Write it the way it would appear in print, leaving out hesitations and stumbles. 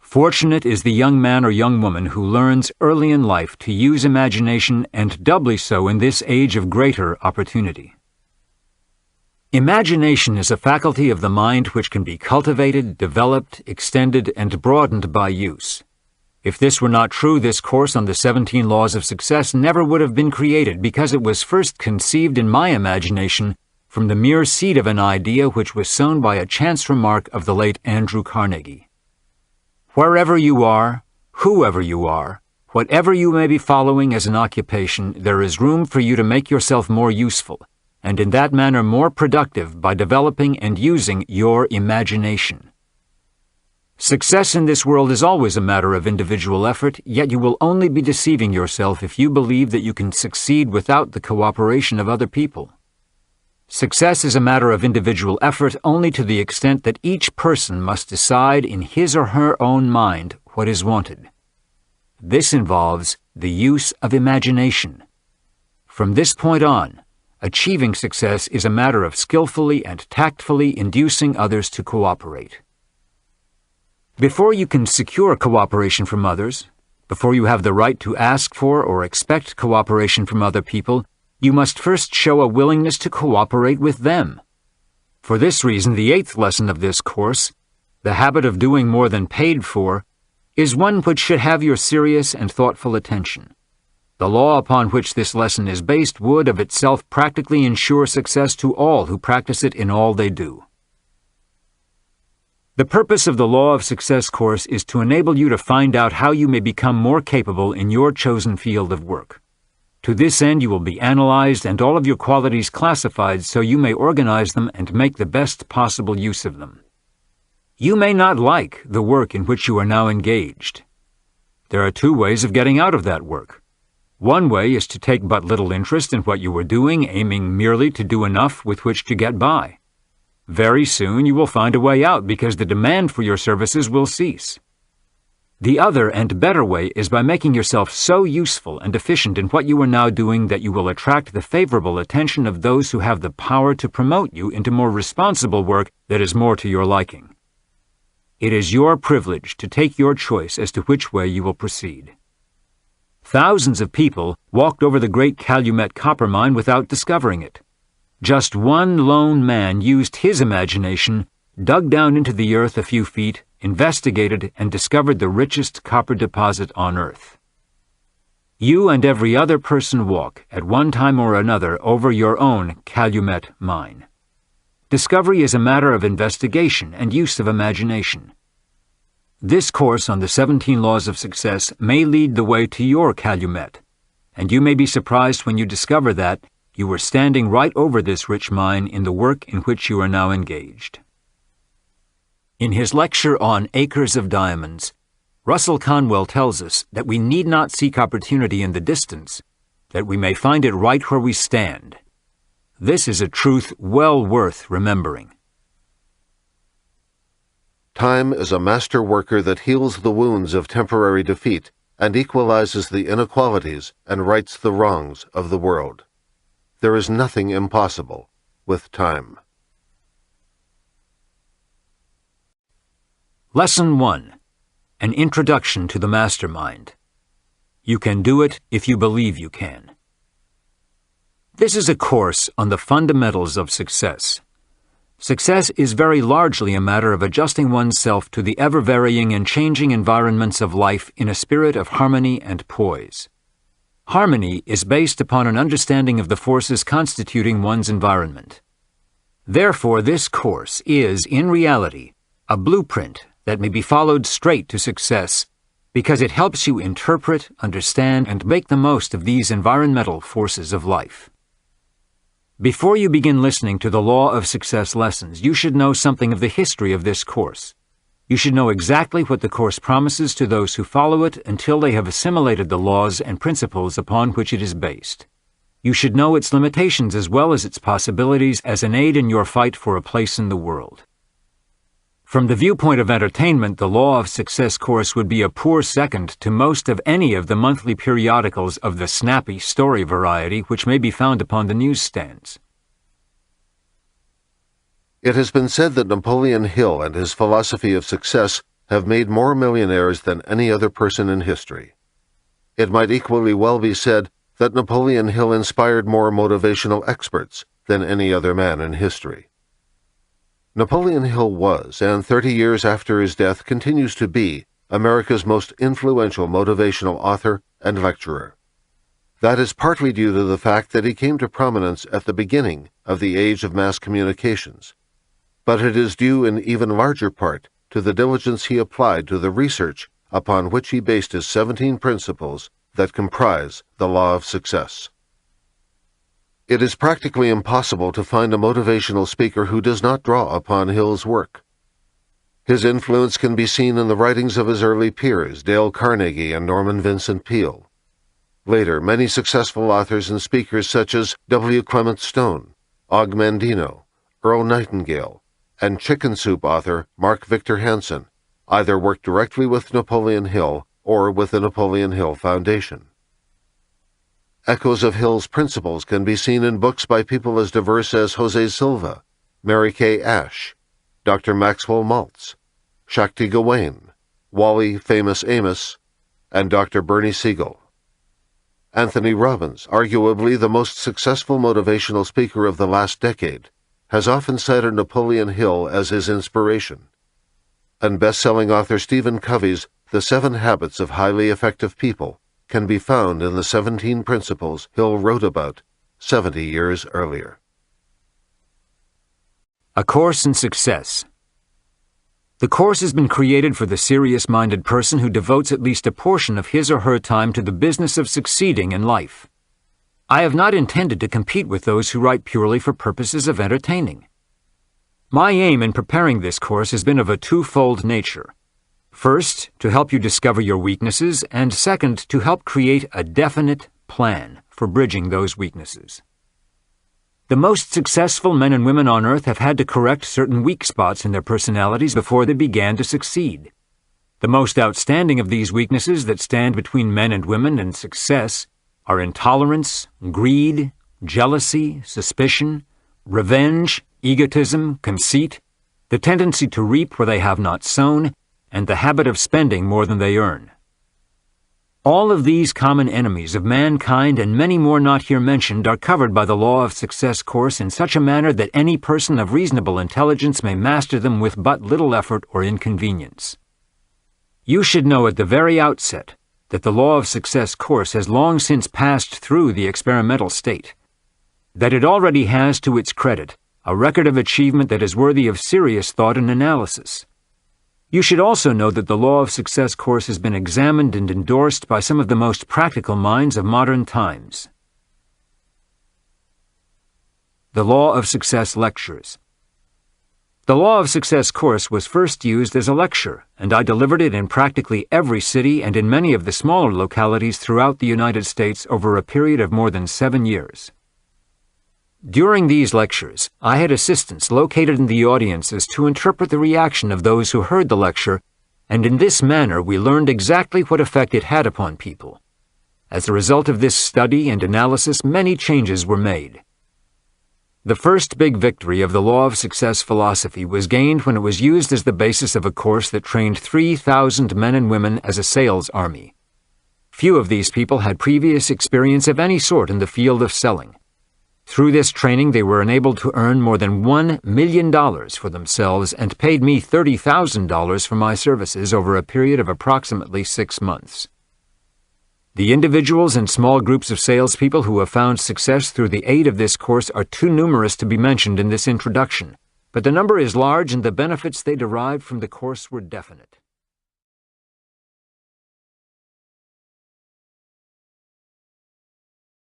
Fortunate is the young man or young woman who learns early in life to use imagination, and doubly so in this age of greater opportunity. Imagination is a faculty of the mind which can be cultivated, developed, extended, and broadened by use. If this were not true, this course on the 17 Laws of Success never would have been created, because it was first conceived in my imagination from the mere seed of an idea which was sown by a chance remark of the late Andrew Carnegie. Wherever you are, whoever you are, whatever you may be following as an occupation, there is room for you to make yourself more useful, and in that manner more productive by developing and using your imagination. Success in this world is always a matter of individual effort, yet you will only be deceiving yourself if you believe that you can succeed without the cooperation of other people. Success is a matter of individual effort only to the extent that each person must decide in his or her own mind what is wanted. This involves the use of imagination. From this point on, achieving success is a matter of skillfully and tactfully inducing others to cooperate. Before you can secure cooperation from others, before you have the right to ask for or expect cooperation from other people, you must first show a willingness to cooperate with them. For this reason, the 8th lesson of this course, the habit of doing more than paid for, is one which should have your serious and thoughtful attention. The law upon which this lesson is based would of itself practically ensure success to all who practice it in all they do. The purpose of the Law of Success course is to enable you to find out how you may become more capable in your chosen field of work. To this end, you will be analyzed and all of your qualities classified so you may organize them and make the best possible use of them. You may not like the work in which you are now engaged. There are 2 ways of getting out of that work. One way is to take but little interest in what you are doing, aiming merely to do enough with which to get by. Very soon you will find a way out because the demand for your services will cease. The other and better way is by making yourself so useful and efficient in what you are now doing that you will attract the favorable attention of those who have the power to promote you into more responsible work that is more to your liking. It is your privilege to take your choice as to which way you will proceed. Thousands of people walked over the great Calumet copper mine without discovering it. Just one lone man used his imagination, dug down into the earth a few feet, investigated, and discovered the richest copper deposit on earth. You and every other person walk, at one time or another, over your own Calumet mine. Discovery is a matter of investigation and use of imagination. This course on the 17 Laws of Success may lead the way to your Calumet, and you may be surprised when you discover that you were standing right over this rich mine in the work in which you are now engaged. In his lecture on Acres of Diamonds, Russell Conwell tells us that we need not seek opportunity in the distance, that we may find it right where we stand. This is a truth well worth remembering. Time is a master worker that heals the wounds of temporary defeat and equalizes the inequalities and rights the wrongs of the world. There is nothing impossible with time. Lesson 1. An Introduction to the Mastermind. You can do it if you believe you can. This is a course on the fundamentals of success. Success is very largely a matter of adjusting oneself to the ever-varying and changing environments of life in a spirit of harmony and poise. Harmony is based upon an understanding of the forces constituting one's environment. Therefore, this course is, in reality, a blueprint that may be followed straight to success because it helps you interpret, understand, and make the most of these environmental forces of life. Before you begin listening to the Law of Success lessons, you should know something of the history of this course. You should know exactly what the course promises to those who follow it until they have assimilated the laws and principles upon which it is based. You should know its limitations as well as its possibilities as an aid in your fight for a place in the world. From the viewpoint of entertainment, the Law of Success course would be a poor second to most of any of the monthly periodicals of the snappy story variety which may be found upon the newsstands. It has been said that Napoleon Hill and his philosophy of success have made more millionaires than any other person in history. It might equally well be said that Napoleon Hill inspired more motivational experts than any other man in history. Napoleon Hill was, and 30 years after his death continues to be, America's most influential motivational author and lecturer. That is partly due to the fact that he came to prominence at the beginning of the age of mass communications, but it is due in even larger part to the diligence he applied to the research upon which he based his 17 principles that comprise the law of success. It is practically impossible to find a motivational speaker who does not draw upon Hill's work. His influence can be seen in the writings of his early peers, Dale Carnegie and Norman Vincent Peale. Later, many successful authors and speakers such as W. Clement Stone, Og Mandino, Earl Nightingale, and Chicken Soup author Mark Victor Hansen either worked directly with Napoleon Hill or with the Napoleon Hill Foundation. Echoes of Hill's principles can be seen in books by people as diverse as Jose Silva, Mary Kay Ash, Dr. Maxwell Maltz, Shakti Gawain, Wally Famous Amos, and Dr. Bernie Siegel. Anthony Robbins, arguably the most successful motivational speaker of the last decade, has often cited Napoleon Hill as his inspiration. And best-selling author Stephen Covey's The 7 Habits of Highly Effective People can be found in the 17 principles Hill wrote about 70 years earlier. A Course in Success. The course has been created for the serious-minded person who devotes at least a portion of his or her time to the business of succeeding in life. I have not intended to compete with those who write purely for purposes of entertaining. My aim in preparing this course has been of a twofold nature. First, to help you discover your weaknesses, and second, to help create a definite plan for bridging those weaknesses. The most successful men and women on earth have had to correct certain weak spots in their personalities before they began to succeed. The most outstanding of these weaknesses that stand between men and women and success are intolerance, greed, jealousy, suspicion, revenge, egotism, conceit, the tendency to reap where they have not sown, and the habit of spending more than they earn. All of these common enemies of mankind and many more not here mentioned are covered by the Law of Success course in such a manner that any person of reasonable intelligence may master them with but little effort or inconvenience. You should know at the very outset that the Law of Success course has long since passed through the experimental state, that it already has to its credit a record of achievement that is worthy of serious thought and analysis. You should also know that the Law of Success course has been examined and endorsed by some of the most practical minds of modern times. The Law of Success Lectures. The Law of Success course was first used as a lecture, and I delivered it in practically every city and in many of the smaller localities throughout the United States over a period of more than 7 years. During these lectures, I had assistants located in the audiences to interpret the reaction of those who heard the lecture, and in this manner we learned exactly what effect it had upon people. As a result of this study and analysis, many changes were made. The first big victory of the Law of Success philosophy was gained when it was used as the basis of a course that trained 3,000 men and women as a sales army. Few of these people had previous experience of any sort in the field of selling. Through this training, they were enabled to earn more than $1 million for themselves and paid me $30,000 for my services over a period of approximately 6 months. The individuals and small groups of salespeople who have found success through the aid of this course are too numerous to be mentioned in this introduction, but the number is large and the benefits they derived from the course were definite.